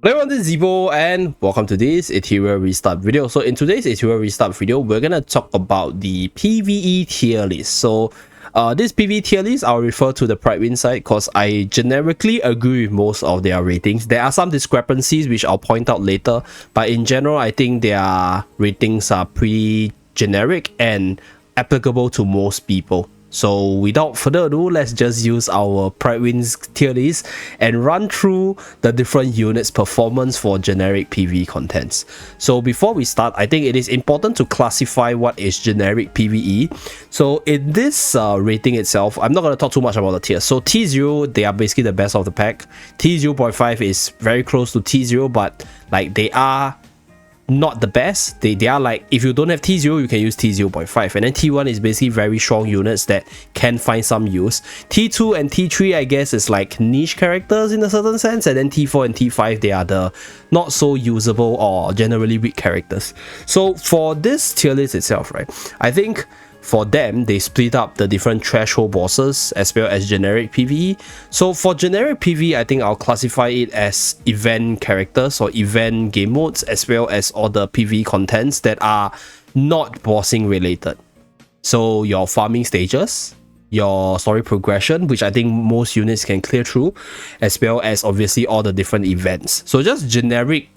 Hello everyone, this is Zeeebo and welcome to this Etheria restart video. So in today's Etheria restart video, we're gonna talk about the PvE tier list. So this PvE tier list, I'll refer to the Prydwen side because I generically agree with most of their ratings. There are some discrepancies which I'll point out later, but in general, I think their ratings are pretty generic and applicable to most people. So without further ado, let's just use our Prydwen's tier list and run through the different units' performance for generic PvE contents. So before we start, I think it is important to classify what is generic PvE. So in this rating itself, I'm not going to talk too much about the tiers. So T0, they are basically the best of the pack. T0.5 is very close to T0, but like they are not the best. They are like, if you don't have T0, you can use T0.5, and then T1 is basically very strong units that can find some use. T2 and T3, I guess, is like niche characters in a certain sense, and then T4 and T5, they are the not so usable or generally weak characters. So for this tier list itself, right, I think for them, they split up the different threshold bosses as well as generic PvE. So for generic PvE, I think I'll classify it as event characters or event game modes, as well as all the PvE contents that are not bossing related. So your farming stages, your story progression, which I think most units can clear through, as well as obviously all the different events. So just generic,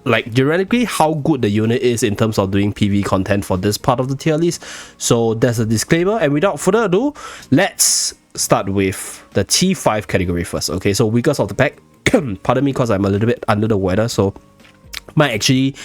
like generically how good the unit is in terms of doing PvE content for this part of the tier list. So that's a disclaimer, and without further ado, let's start with the T5 category first. Okay, so weakest of the pack. Pardon me because I'm a little bit under the weather, so might actually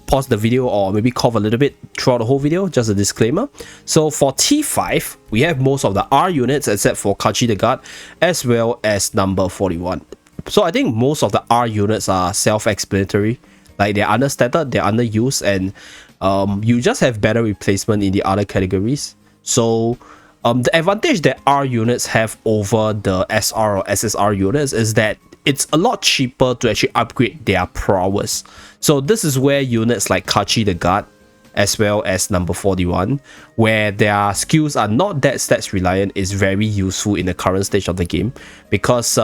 pause the video or maybe cough a little bit throughout the whole video, just a disclaimer. So for T5, we have most of the R units except for Kachi the Guard, as well as number 41. So I think most of the R units are self-explanatory. Like they're understated, they're underused, and you just have better replacement in the other categories. So the advantage that R units have over the SR or SSR units is that it's a lot cheaper to actually upgrade their prowess. So this is where units like Kachi the Guard, as well as number 41, where their skills are not that stats reliant, is very useful in the current stage of the game, because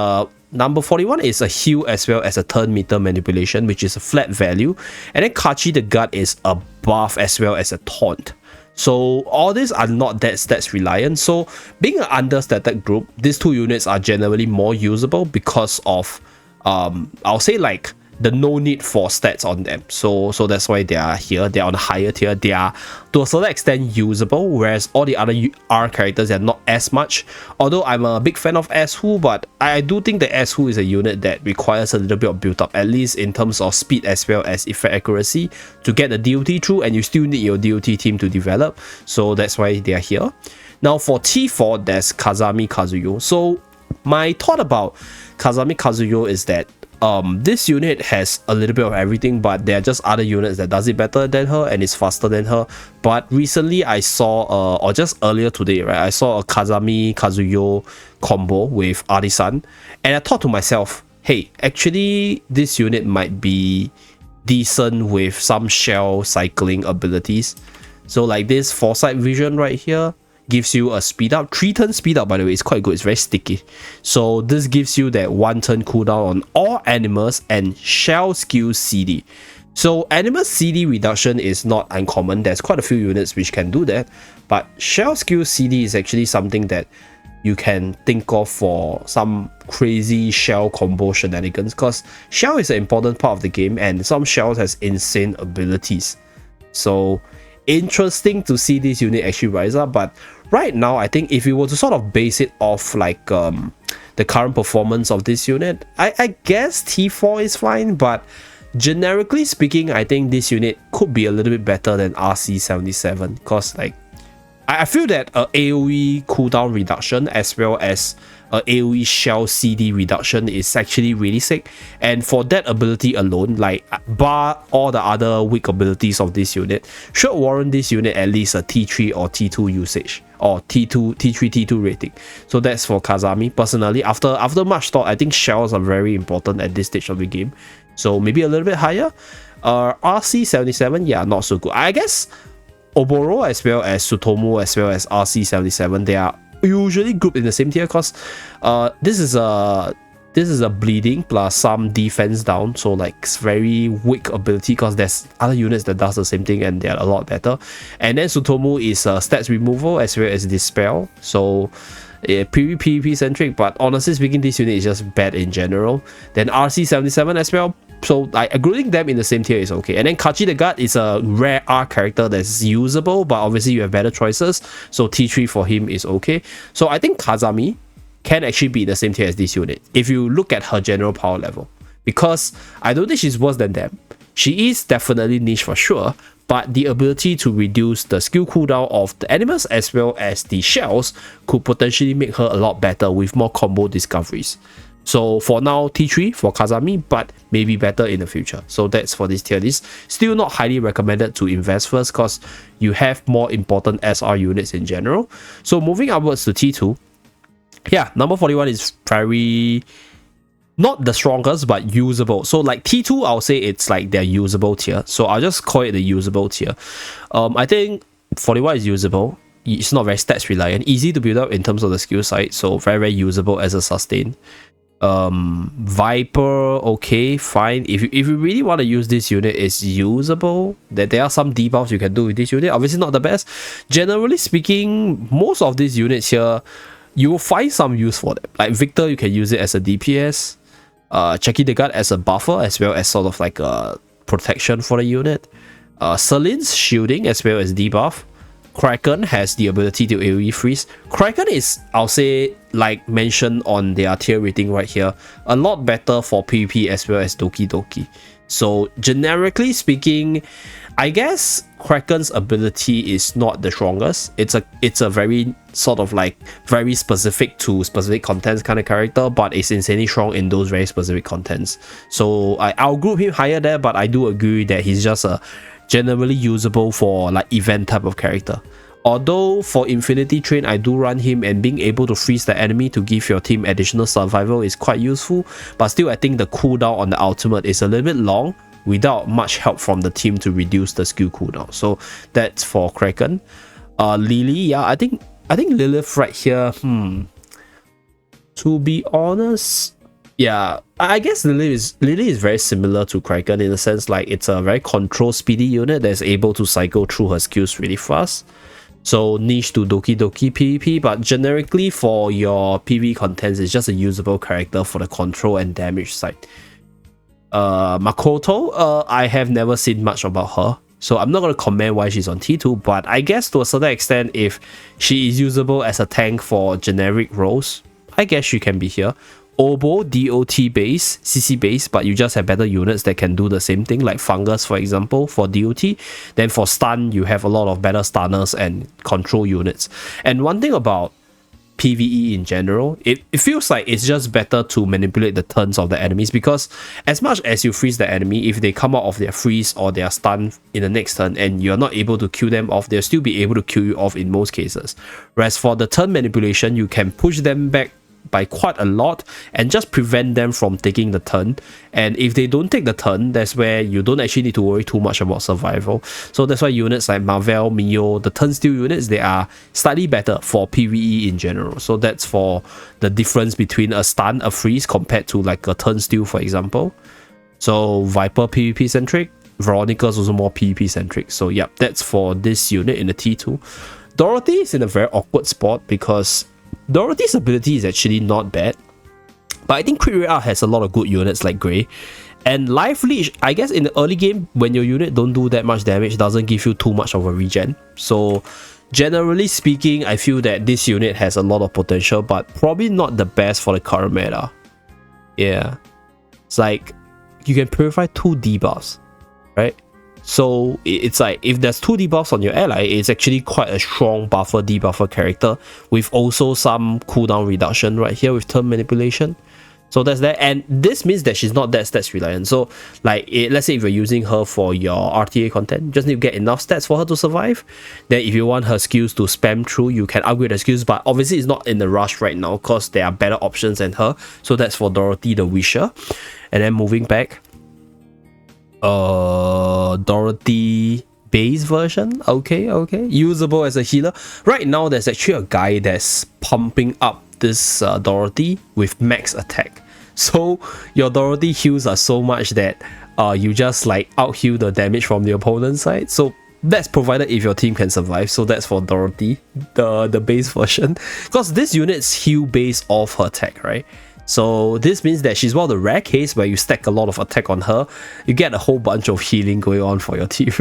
number 41 is a heal as well as a turn meter manipulation, which is a flat value, and then Kachi the Guard is a buff as well as a taunt. So all these are not that stats reliant. So being an understated group, these two units are generally more usable because of I'll say like the no need for stats on them. So that's why they are here. They're on a higher tier. They are to a certain extent usable, whereas all the other R characters are not as much. Although I'm a big fan of Ashu, but I do think that Ashu is a unit that requires a little bit of build up, at least in terms of speed as well as effect accuracy, to get the DOT through, and you still need your DOT team to develop. So that's why they are here. Now for T4, there's Kazami Kazuyo. So my thought about Kazami Kazuyo is that this unit has a little bit of everything, but there are just other units that does it better than her and is faster than her. But recently I saw or just earlier today, right, I saw a Kazami Kazuyo combo with Arisan, and I thought to myself, hey, actually this unit might be decent with some shell cycling abilities. So like this foresight vision right here gives you a speed up, 3 turn speed up, by the way. It's quite good, it's very sticky. So this gives you that 1 turn cooldown on all animals and shell skill CD. So animal CD reduction is not uncommon. There's quite a few units which can do that, but shell skill CD is actually something that you can think of for some crazy shell combo shenanigans, because shell is an important part of the game and some shells has insane abilities. So interesting to see this unit actually rise up. But right now, I think if you were to sort of base it off like the current performance of this unit, I guess T4 is fine, but generically speaking, I think this unit could be a little bit better than RC77, because like I feel that AoE cooldown reduction as well as AoE shell CD reduction is actually really sick, and for that ability alone, like bar all the other weak abilities of this unit, should warrant this unit at least a T3 or T2 usage, or T3 T2 rating. So that's for Kazami. Personally, after much thought, I think shells are very important at this stage of the game, so maybe a little bit higher. RC77, yeah, not so good. I guess Oboro as well as Sutomo as well as RC77, they are usually grouped in the same tier, because this this is a bleeding plus some defense down, so like it's very weak ability because there's other units that does the same thing and they're a lot better. And then Sutomu is stats removal as well as dispel, so PvP centric, but honestly speaking this unit is just bad in general. Then RC77 as well, so like grouping them in the same tier is okay. And then Kachi the Guard is a rare R character that's usable, but obviously you have better choices, so T3 for him is okay. So I think Kazami can actually be the same tier as this unit if you look at her general power level, because I don't think she's worse than them. She is definitely niche for sure, but the ability to reduce the skill cooldown of the animals as well as the shells could potentially make her a lot better with more combo discoveries. So for now, T3 for Kazami, but maybe better in the future. So that's for this tier list. Still not highly recommended to invest first because you have more important SR units in general. So moving upwards to T2, yeah, number 41 is very not the strongest but usable. So like T2, I'll say it's like their usable tier, so I'll just call it the usable tier. I think 41 is usable. It's not very stats reliant, easy to build up in terms of the skill side, so very usable as a sustain. Viper, okay, fine. If you really want to use this unit, it's usable. There are some debuffs you can do with this unit, obviously not the best. Generally speaking, most of these units here you will find some use for them. Like Victor, you can use it as a DPS, Checky the Guard as a buffer as well as sort of like a protection for the unit. Celine's shielding as well as debuff. Kraken has the ability to AoE freeze. Kraken is, I'll say, like mentioned on their tier rating right here, a lot better for PvP as well as Doki Doki. So generically speaking, I guess Kraken's ability is not the strongest. It's a very sort of like very specific to specific contents kind of character, but it's insanely strong in those very specific contents. So I'll group him higher there, but I do agree that he's just a generally usable for like event type of character. Although for Infinity Train, I do run him, and being able to freeze the enemy to give your team additional survival is quite useful, but still I think the cooldown on the ultimate is a little bit long without much help from the team to reduce the skill cooldown. So that's for Kraken. Lily, yeah, I think Lilith right here, to be honest, yeah, I guess Lily is very similar to Kraken in the sense like it's a very control speedy unit that's able to cycle through her skills really fast. So niche to Doki Doki PvP, but generically for your PvE contents, it's just a usable character for the control and damage side. Makoto, I have never seen much about her, so I'm not going to comment why she's on T2, but I guess to a certain extent, if she is usable as a tank for generic roles, I guess she can be here. Obo, DOT base, CC base, but you just have better units that can do the same thing, like Fungus for example for DOT. Then for stun, you have a lot of better stunners and control units. And one thing about PvE in general, it feels like it's just better to manipulate the turns of the enemies, because as much as you freeze the enemy, if they come out of their freeze or their stun in the next turn and you're not able to kill them off, they'll still be able to kill you off in most cases. Whereas for the turn manipulation, you can push them back by quite a lot and just prevent them from taking the turn, and if they don't take the turn, that's where you don't actually need to worry too much about survival. So that's why units like Marvel, Mio, the turn steal units, they are slightly better for PvE in general. So that's for the difference between a stun, a freeze compared to like a turn steal for example. So Viper PvP centric, Veronica's also more PvP centric. So yeah, that's for this unit in the T2. Dorothy is in a very awkward spot because Dorothy's ability is actually not bad, but I think Crit Rate Up has a lot of good units like Grey. And Life Leech, I guess in the early game, when your unit don't do that much damage, doesn't give you too much of a regen. So generally speaking, I feel that this unit has a lot of potential, but probably not the best for the current meta. Yeah, it's like you can purify 2 debuffs, right? So it's like if there's 2 debuffs on your ally, it's actually quite a strong buffer debuffer character with also some cooldown reduction right here with turn manipulation. So that's that, and this means that she's not that stats reliant. So like let's say if you're using her for your RTA content, you just need to get enough stats for her to survive. Then if you want her skills to spam through, you can upgrade the skills, but obviously it's not in the rush right now because there are better options than her. So that's for Dorothy the Wisher. And then moving back, Dorothy base version, okay, usable as a healer. Right now there's actually a guy that's pumping up this Dorothy with max attack. So your Dorothy heals are so much that you just like out heal the damage from the opponent's side. So that's provided if your team can survive. So that's for Dorothy, the base version, because this unit's heal based off her attack, right? So this means that she's one of the rare cases where you stack a lot of attack on her, you get a whole bunch of healing going on for your team.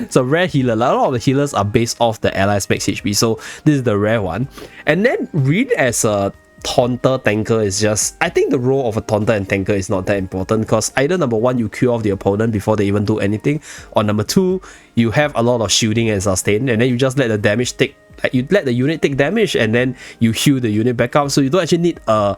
So rare healer, a lot of the healers are based off the allies max HP, so this is the rare one. And then Rin as a taunter tanker is just, I think the role of a taunter and tanker is not that important, because either number one, you kill off the opponent before they even do anything, or number two, you have a lot of shielding and sustain, and then you just let the damage take, you let the unit take damage, and then you heal the unit back up. So you don't actually need a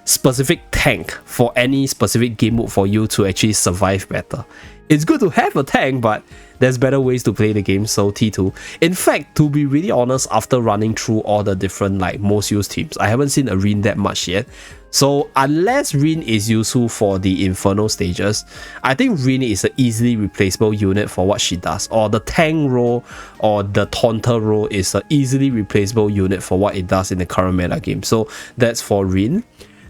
specific tank for any specific game mode for you to actually survive better. It's good to have a tank, but there's better ways to play the game, so T2. In fact, to be really honest, after running through all the different like most used teams, I haven't seen a Rin that much yet. So unless Rin is useful for the Inferno stages, I think Rin is an easily replaceable unit for what she does, or the tank role or the taunter role is an easily replaceable unit for what it does in the current meta game. So that's for Rin.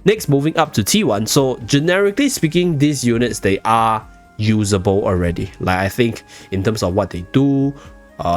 Next, moving up to T1. So generically speaking, these units, they are usable already. Like, I think in terms of what they do,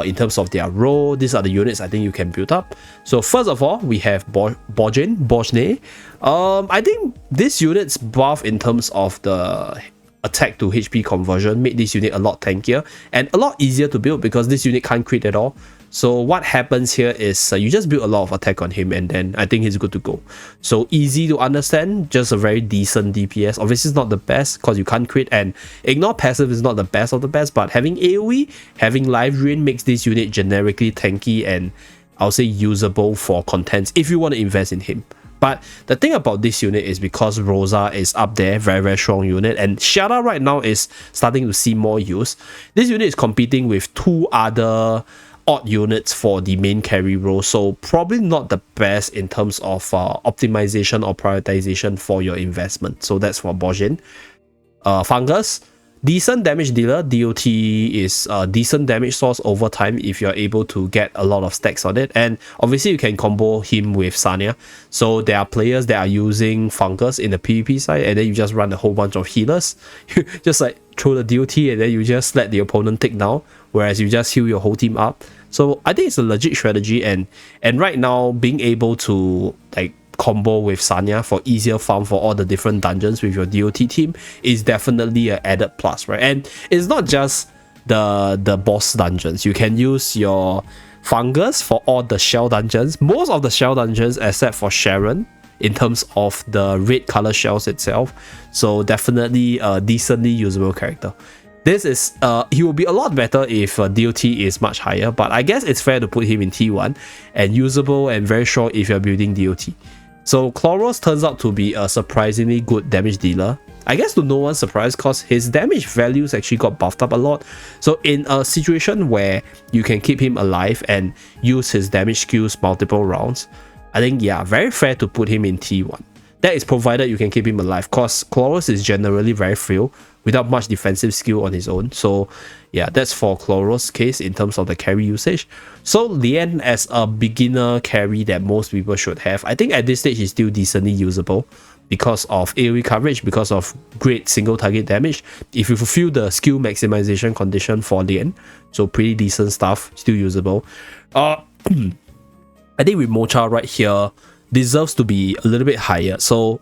in terms of their role, these are the units I think you can build up. So first of all, we have Bojne. I think this unit's buff in terms of the attack to HP conversion made this unit a lot tankier and a lot easier to build, because this unit can't crit at all. So what happens here is you just build a lot of attack on him, and then I think he's good to go. So easy to understand, just a very decent DPS. Obviously it's not the best because you can't crit, and ignore passive is not the best of the best, but having AoE, having live drain makes this unit generically tanky and I'll say usable for contents if you want to invest in him. But the thing about this unit is because Rosa is up there, very strong unit, and Shada right now is starting to see more use. This unit is competing with two other odd units for the main carry role, so probably not the best in terms of optimization or prioritization for your investment. So that's for Bojin. Fungus, decent damage dealer. DOT is a decent damage source over time if you're able to get a lot of stacks on it, and obviously you can combo him with Sanya. So there are players that are using Fungus in the PvP side, and then you just run a whole bunch of healers. You just like throw the DOT and then you just let the opponent take down, whereas you just heal your whole team up. So I think it's a legit strategy, and right now being able to like combo with Sanya for easier farm for all the different dungeons with your DOT team is definitely an added plus, right? And it's not just the boss dungeons. You can use your Fungus for all the shell dungeons, most of the shell dungeons except for Sharon, in terms of the red color shells itself. So definitely a decently usable character. This is he will be a lot better if DOT is much higher, but I guess it's fair to put him in T1 and usable and very short if you're building DOT. So Chloros turns out to be a surprisingly good damage dealer. I guess to no one's surprise, because his damage values actually got buffed up a lot. So in a situation where you can keep him alive and use his damage skills multiple rounds, I think, yeah, very fair to put him in T1. That is provided you can keep him alive, because Chloros is generally very frail without much defensive skill on his own. So yeah, that's for Chloros' case in terms of the carry usage. So Lien as a beginner carry that most people should have, I think at this stage is still decently usable because of AoE coverage, because of great single target damage. If you fulfill the skill maximization condition for Lien, so pretty decent stuff, still usable. I think Rimocha right here deserves to be a little bit higher. So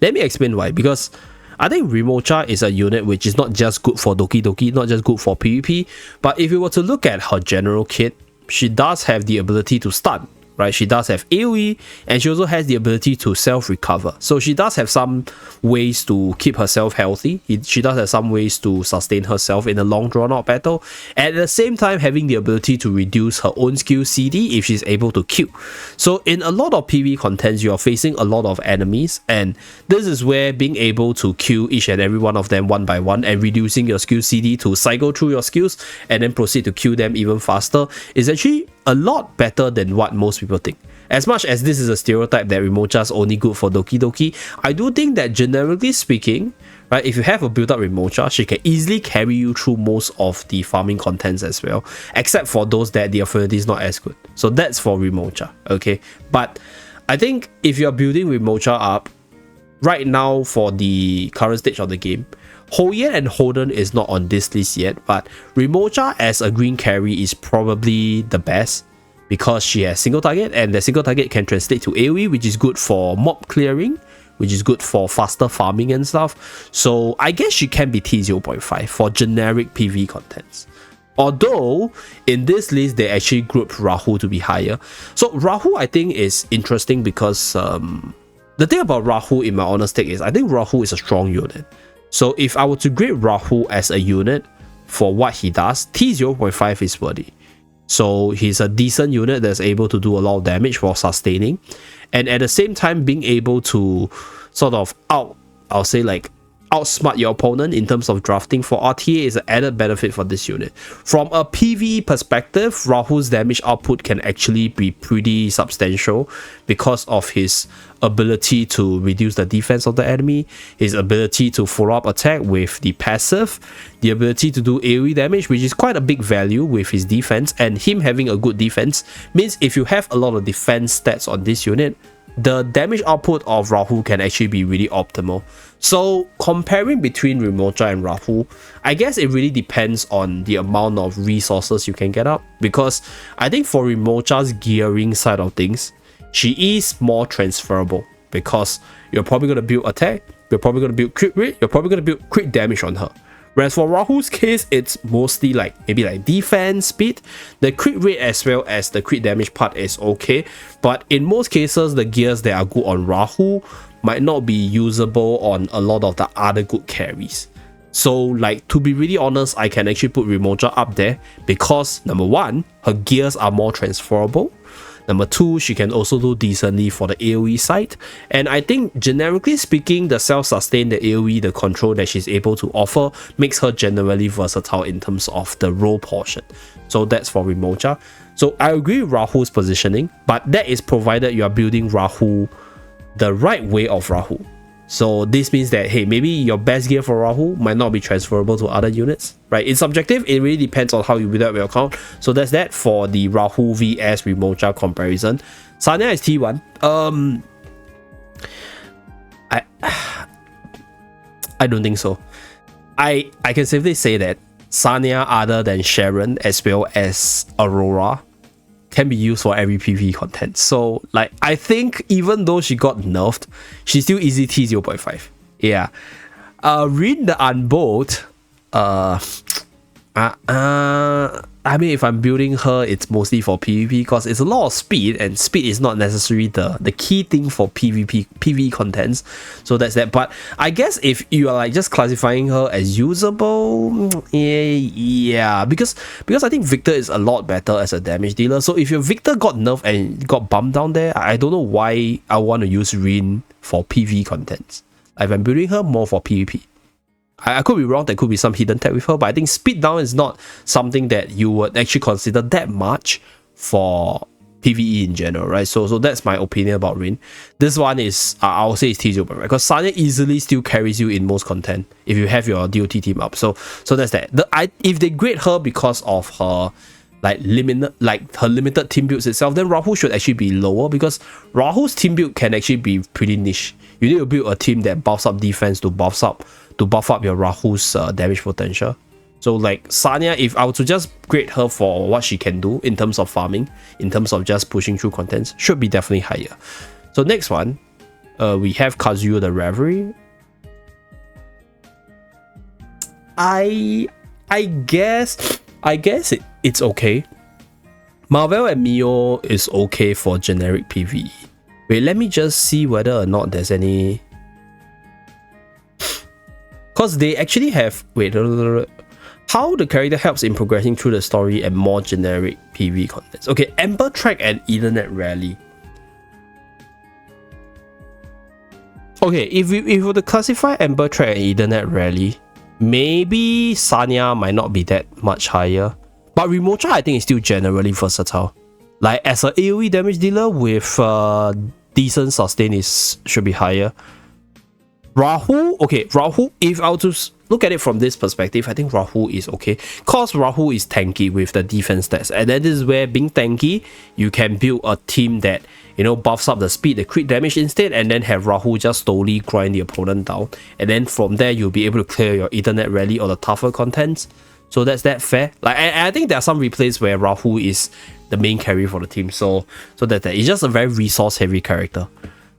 let me explain why. Because I think Rimocha is a unit which is not just good for Doki Doki, not just good for PvP, but if you were to look at her general kit, she does have the ability to stun, right? She does have AoE, and she also has the ability to self-recover. So she does have some ways to keep herself healthy. She does have some ways to sustain herself in a long drawn-out battle, and at the same time having the ability to reduce her own skill CD if she's able to kill. So in a lot of PvE contents, you're facing a lot of enemies, and this is where being able to kill each and every one of them one by one and reducing your skill CD to cycle through your skills and then proceed to kill them even faster is actually a lot better than what most people think. As much as this is a stereotype that Rimocha is only good for Doki Doki, I do think that generally speaking, right, if you have a built up Rimocha, she can easily carry you through most of the farming contents as well, except for those that the affinity is not as good. So that's for Rimocha, okay? But I think if you're building Rimocha up, right now for the current stage of the game, Hoyen and Holden is not on this list yet, but Rimocha as a green carry is probably the best because she has single target, and the single target can translate to AoE, which is good for mob clearing, which is good for faster farming and stuff. So I guess she can be T0.5 for generic PvE contents. Although in this list they actually grouped Rahu to be higher. So Rahu I think is interesting because the thing about Rahu in my honest take is I think Rahu is a strong unit. So if I were to grade Rahu as a unit for what he does, T0.5 is worthy. So he's a decent unit that's able to do a lot of damage while sustaining, and at the same time being able to sort of outsmart your opponent in terms of drafting for RTA is an added benefit for this unit. From a PvE perspective, Rahu's damage output can actually be pretty substantial because of his ability to reduce the defense of the enemy, his ability to follow up attack with the passive, the ability to do AoE damage, which is quite a big value with his defense, and him having a good defense means if you have a lot of defense stats on this unit, the damage output of Rahu can actually be really optimal. So comparing between Rimocha and Rahu, I guess it really depends on the amount of resources you can get up, because I think for Rimocha's gearing side of things, she is more transferable because you're probably going to build attack, you're probably going to build crit rate, you're probably going to build crit damage on her. Whereas for Rahu's case, it's mostly maybe defense, speed. The crit rate as well as the crit damage part is okay, but in most cases, the gears that are good on Rahu might not be usable on a lot of the other good carries. So to be really honest, I can actually put Rimocha up there because number one, her gears are more transferable. Number two, she can also do decently for the AoE side. And I think generically speaking, the self-sustain, the AoE, the control that she's able to offer makes her generally versatile in terms of the role portion. So that's for Rimocha. So I agree with Rahu's positioning, but that is provided you are building Rahu the right way of Rahu. So this means that, hey, maybe your best gear for Rahu might not be transferable to other units, right? It's subjective. It really depends on how you build up your account. So that's that for the Rahu vs Rimocha comparison. Sanya is T1. I don't think so. I can safely say that Sanya, other than Sharon as well as Aurora, can be used for every PvE content. So I think even though she got nerfed, she's still easy T0.5. Yeah. Rin the Unbolt, I mean, if I'm building her, it's mostly for PvP because it's a lot of speed, and speed is not necessarily the key thing for PvE contents. So that's that. But I guess if you are just classifying her as usable, yeah, because I think Victor is a lot better as a damage dealer. So if your Victor got nerfed and got bumped down there, I don't know why I want to use Rin for PvE contents. If I'm building her more for PvP. I could be wrong, there could be some hidden tech with her, but I think speed down is not something that you would actually consider that much for PvE in general, right? So that's my opinion about Rin. This one is, I'll say it's T0, right? Because Sanya easily still carries you in most content if you have your DOT team up. So that's that. If they grade her because of her limited team builds itself, then Rahu should actually be lower because Rahu's team build can actually be pretty niche. You need to build a team that buffs up defense to buff up your Rahu's damage potential. So Sanya, if I were to just grade her for what she can do in terms of farming, in terms of just pushing through contents, should be definitely higher. So next one, we have Kazuyo the Reverie. I guess it's okay. Marvel and Mio is okay for generic PvE. Wait, let me just see whether or not there's any. Because they actually have. Wait, how the character helps in progressing through the story and more generic PvE contents. Okay, Ember Track and Ethernet Rally. Okay, if we were to classify Ember Track and Ethernet Rally, maybe Sanya might not be that much higher. But Rimocha, I think, is still generally versatile. As an AoE damage dealer with decent sustain should be higher. Rahu, if I were to look at it from this perspective, I think Rahul is okay. Cause Rahul is tanky with the defense stats. And then this is where being tanky, you can build a team that, you know, buffs up the speed, the crit damage instead, and then have Rahul just slowly grind the opponent down. And then from there, you'll be able to clear your Ethernet rally or the tougher contents. So that's that fair. Like, I think there are some replays where Rahul is the main carry for the team. So that it's just a very resource heavy character.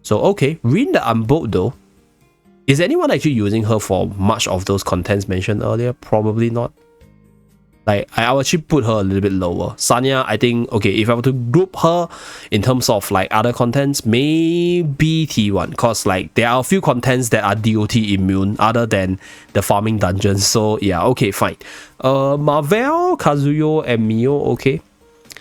So okay, Rin the Unbolt though. Is anyone actually using her for much of those contents mentioned earlier? Probably not. Like, I would actually put her a little bit lower. Sanya, I think, okay, if I were to group her in terms of like other contents, maybe T1. Because like there are a few contents that are DOT immune other than the farming dungeons. So yeah, okay, fine. Marvel, Kazuyo, and Mio, okay.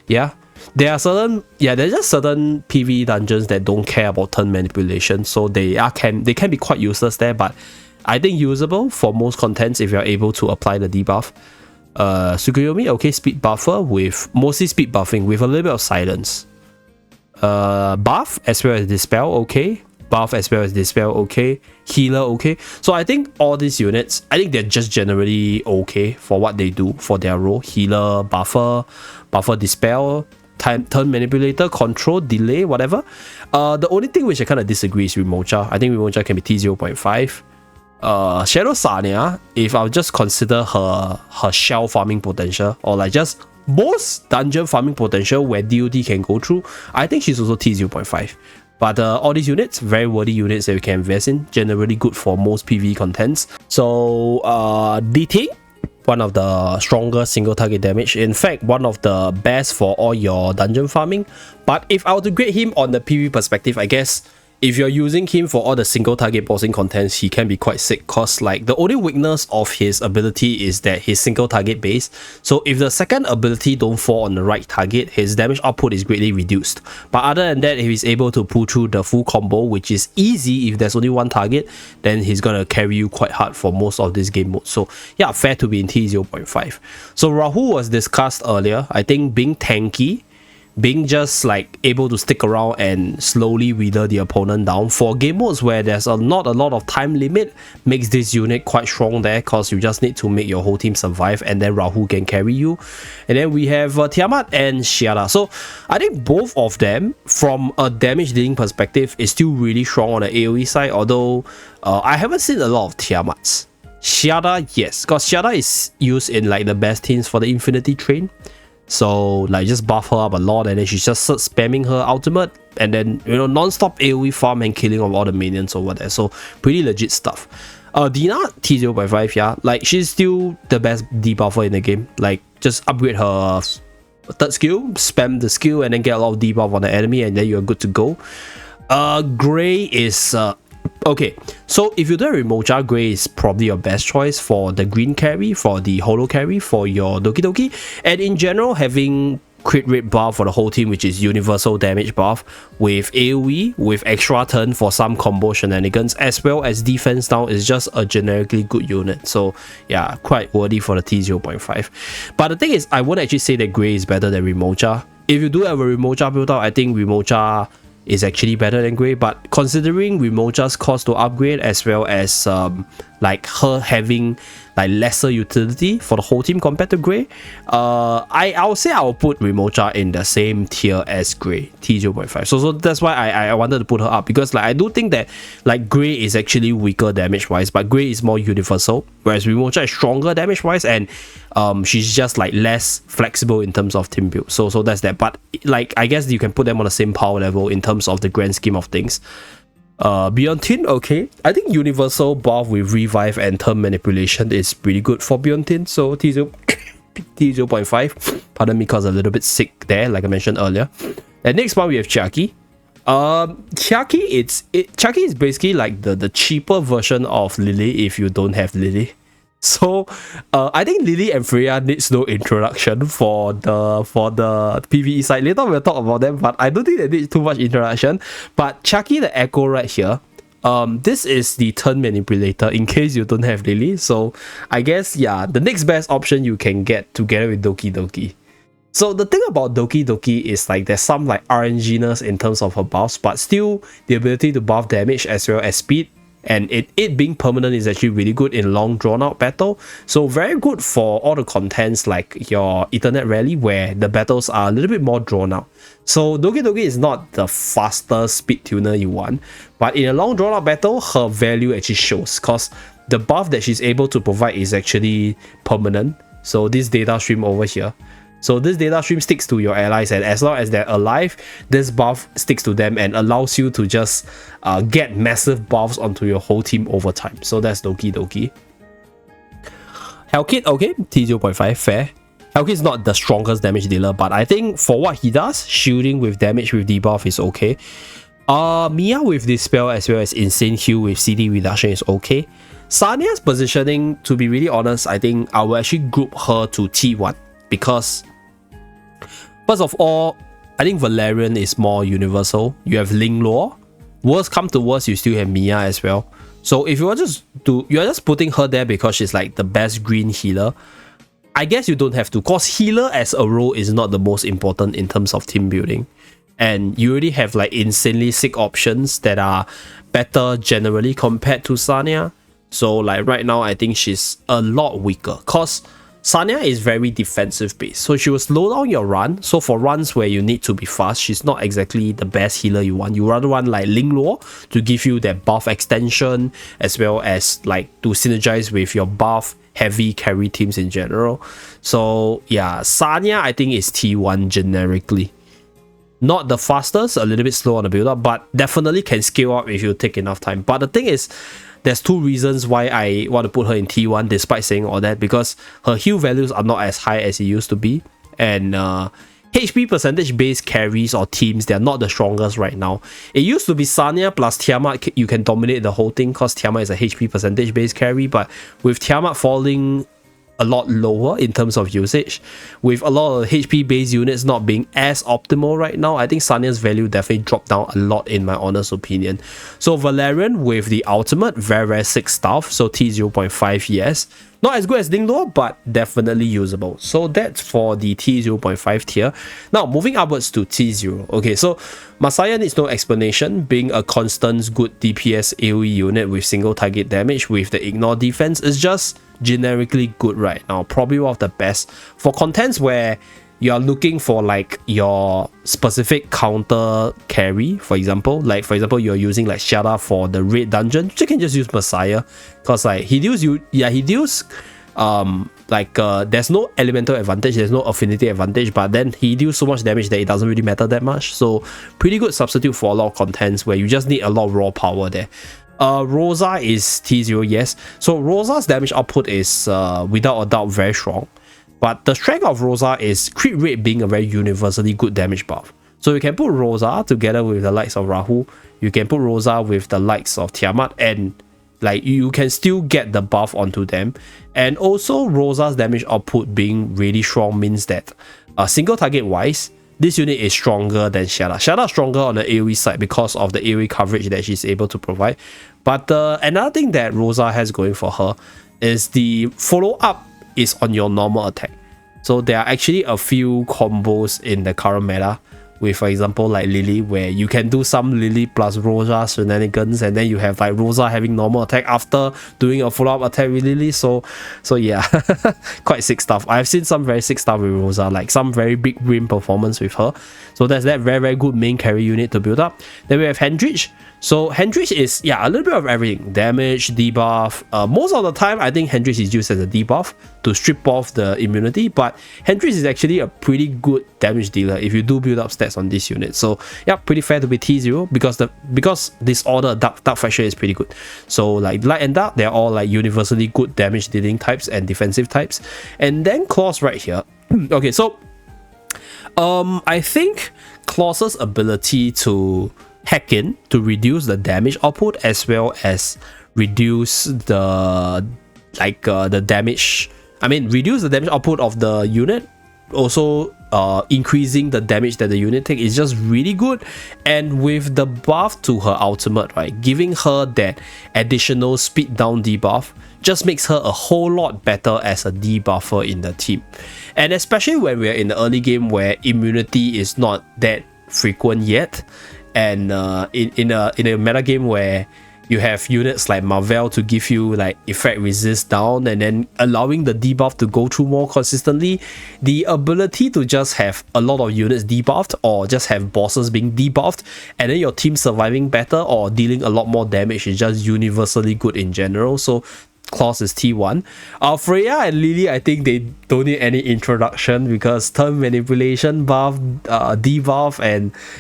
Yeah. There's just certain PvE dungeons that don't care about turn manipulation, so they can be quite useless there, but I think usable for most contents if you're able to apply the debuff. Tsukuyomi, okay, speed buffer with mostly speed buffing with a little bit of silence. Buff as well as dispel, okay. Buff as well as dispel, okay. Healer, okay. So I think all these units, I think they're just generally okay for what they do for their role. Healer, buffer dispel, turn manipulator, control, delay, whatever. The only thing which I kind of disagree is Rimocha. I think Rimocha can be T0.5. Shadow Sanya, if I'll just consider her shell farming potential, or like just most dungeon farming potential where DOD can go through, I think she's also T0.5. But all these units, very worthy units that we can invest in, generally good for most PvE contents. So DT, one of the strongest single target damage, in fact one of the best for all your dungeon farming. But if I were to grade him on the PvE perspective, I guess if you're using him for all the single target bossing contents, he can be quite sick, cause like the only weakness of his ability is that he's single target based. So if the second ability don't fall on the right target, his damage output is greatly reduced. But other than that, if he's able to pull through the full combo, which is easy if there's only one target, then he's gonna carry you quite hard for most of this game mode. So yeah, fair to be in T0.5. So Rahul was discussed earlier. I think being tanky, being just like able to stick around and slowly wither the opponent down for game modes where there's not a lot of time limit makes this unit quite strong there, because you just need to make your whole team survive and then Rahul can carry you. And then we have Tiamat and Shiada. So I think both of them from a damage dealing perspective is still really strong on the AoE side, although I haven't seen a lot of Tiamats. Shiada, yes, because Shiada is used in like the best teams for the Infinity Train. So like just buff her up a lot and then she just starts spamming her ultimate and then, you know, non-stop AoE farm and killing of all the minions over there. So pretty legit stuff. Dina, T0.5, yeah, like she's still the best debuffer in the game. Like just upgrade her third skill, spam the skill and then get a lot of debuff on the enemy and then you're good to go. Gray is okay, so if you do a Rimocha, Gray is probably your best choice for the green carry, for the holo carry, for your Doki Doki, and in general having crit rate buff for the whole team, which is universal damage buff with AoE, with extra turn for some combo shenanigans, as well as defense down, is just a generically good unit. So yeah, quite worthy for the T0.5. But the thing is, I won't actually say that Gray is better than Rimocha. If you do have a Rimocha build out, I think Rimocha is actually better than Gray, but considering Rimocha's cost to upgrade as well as like her having like lesser utility for the whole team compared to Gray, I'll say I'll put Rimocha in the same tier as Gray, T0.5. So that's why I wanted to put her up, because like I do think that like Gray is actually weaker damage wise, but Gray is more universal, whereas Rimocha is stronger damage wise, and she's just like less flexible in terms of team build. So that's that. But like I guess you can put them on the same power level in terms of the grand scheme of things. Beyond Tin, okay, I think universal buff with revive and turn manipulation is pretty good for Beyond Tin, so T0.5. Pardon me, because I'm a little bit sick there, like I mentioned earlier. And next one we have Chiaki. Chiaki is basically like the cheaper version of Lily if you don't have Lily. So I think Lily and Freya needs no introduction for the PvE side. Later we'll talk about them, but I don't think they need too much introduction. But Chiaki the Echo right here, this is the turn manipulator in case you don't have Lily. So I guess yeah, the next best option you can get together with Doki Doki. So the thing about Doki Doki is like there's some like RNG-ness in terms of her buffs, but still the ability to buff damage as well as speed and it being permanent is actually really good in long drawn out battle. So very good for all the contents like your Ethernet Rally, where the battles are a little bit more drawn out. So Doge Doge is not the faster speed tuner you want, but in a long drawn out battle, her value actually shows, because the buff that she's able to provide is actually permanent. So this data stream over here, so this data stream sticks to your allies, and as long as they're alive, this buff sticks to them and allows you to just get massive buffs onto your whole team over time. So that's Doki Doki. Hellkit, okay, T0.5, fair. Hellkit is not the strongest damage dealer, but I think for what he does, shielding with damage with debuff is okay. Mia with Dispel as well as Insane Heal with CD reduction is okay. Sania's positioning, to be really honest, I think I will actually group her to T1, because first of all, I think Valerian is more universal. You have Ling Luo. Worst come to worst, you still have Mia as well. So if you are just putting her there because she's like the best green healer, I guess you don't have to, because healer as a role is not the most important in terms of team building. And you already have like insanely sick options that are better generally compared to Sania. So like right now, I think she's a lot weaker, because Sania is very defensive based. So she will slow down your run. So for runs where you need to be fast, she's not exactly the best healer you want. You rather want like Ling Luo to give you that buff extension, as well as like to synergize with your buff heavy carry teams in general. So yeah, Sania I think is T1 generically. Not the fastest, a little bit slow on the build up, but definitely can scale up if you take enough time. But the thing is, there's two reasons why I want to put her in T1 despite saying all that, because her heal values are not as high as it used to be, and HP percentage based carries or teams, they're not the strongest right now. It used to be Sania plus Tiamat, you can dominate the whole thing, because Tiamat is a HP percentage based carry, but with Tiamat falling a lot lower in terms of usage, with a lot of HP based units not being as optimal right now, I think Sania's value definitely dropped down a lot in my honest opinion. So Valerian with the ultimate, very sick stuff, so T0.5 yes. Not as good as Ling Luo, but definitely usable. So that's for the T0.5 tier. Now moving upwards to T0. Okay, so Masaya needs no explanation, being a constant good DPS AoE unit with single target damage with the ignore defense is just generically good right now. Probably one of the best for contents where you are looking for like your specific counter carry. For example, you're using like Shada for the raid dungeon, you can just use Messiah, because like he deals there's no elemental advantage, there's no affinity advantage, but then he deals so much damage that it doesn't really matter that much. So pretty good substitute for a lot of contents where you just need a lot of raw power there. Rosa is T0 yes. So Rosa's damage output is without a doubt very strong, but the strength of Rosa is crit rate being a very universally good damage buff. So you can put Rosa together with the likes of Rahu, you can put Rosa with the likes of Tiamat, and like you can still get the buff onto them. And also Rosa's damage output being really strong means that single target wise, this unit is stronger than Shada. Shada is stronger on the AoE side because of the AoE coverage that she's able to provide. But another thing that Rosa has going for her is the follow-up is on your normal attack. So there are actually a few combos in the current meta with, for example, like Lily, where you can do some Lily plus Rosa shenanigans, and then you have like Rosa having normal attack after doing a follow-up attack with Lily. So yeah, quite sick stuff. I've seen some very sick stuff with Rosa, like some very big win performance with her. So that's that very good main carry unit to build up. Then we have Hendrich. So Hendrich is, yeah, a little bit of everything. Damage, debuff. Most of the time, I think Hendrich is used as a debuff to strip off the immunity, but Hendrich is actually a pretty good damage dealer if you do build up stats on this unit. So yeah, pretty fair to be T0 because Disorder Dark Faction is pretty good. So like Light and Dark, they're all like universally good damage dealing types and defensive types. And then Claws right here. Okay, so I think Claws' ability to hack in to reduce the damage output as well as reduce the damage. I mean, reduce the damage output of the unit, also increasing the damage that the unit takes is just really good. And with the buff to her ultimate, right, giving her that additional speed down debuff just makes her a whole lot better as a debuffer in the team. And especially when we're in the early game where immunity is not that frequent yet, and in a meta game where You have units like Marvel to give you like effect resist down and then allowing the debuff to go through more consistently. The ability to just have a lot of units debuffed or just have bosses being debuffed and then your team surviving better or dealing a lot more damage is just universally good in general. So Claws is T1. Freya and Lily, I think they don't need any introduction because turn manipulation buff, debuff,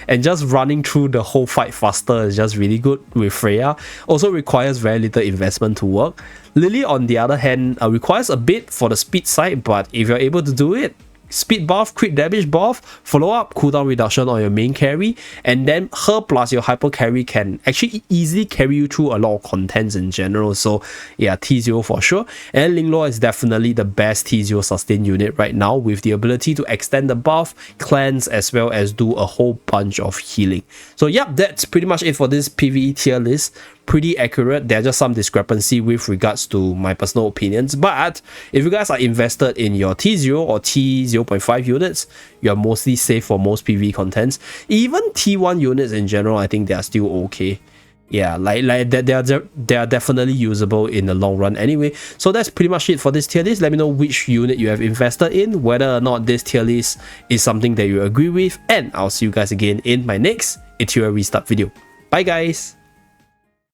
and just running through the whole fight faster is just really good with Freya. Also requires very little investment to work. Lily, on the other hand, requires a bit for the speed side, but if you're able to do it, speed buff, crit damage buff, follow up, cooldown reduction on your main carry, and then her plus your hyper carry can actually easily carry you through a lot of contents in general. So yeah, T0 for sure. And Linglor is definitely the best T0 sustain unit right now with the ability to extend the buff, cleanse, as well as do a whole bunch of healing. So yep, that's pretty much it for this PvE tier list. Pretty accurate. There's just some discrepancy with regards to my personal opinions, but if you guys are invested in your T0 or T0.5 units, you're mostly safe for most PvE contents. Even T1 units in general, I think they are still okay. Yeah, like they are definitely usable in the long run anyway. So that's pretty much it for this tier list. Let me know which unit you have invested in, whether or not this tier list is something that you agree with, and I'll see you guys again in my next Etheria restart video. Bye guys.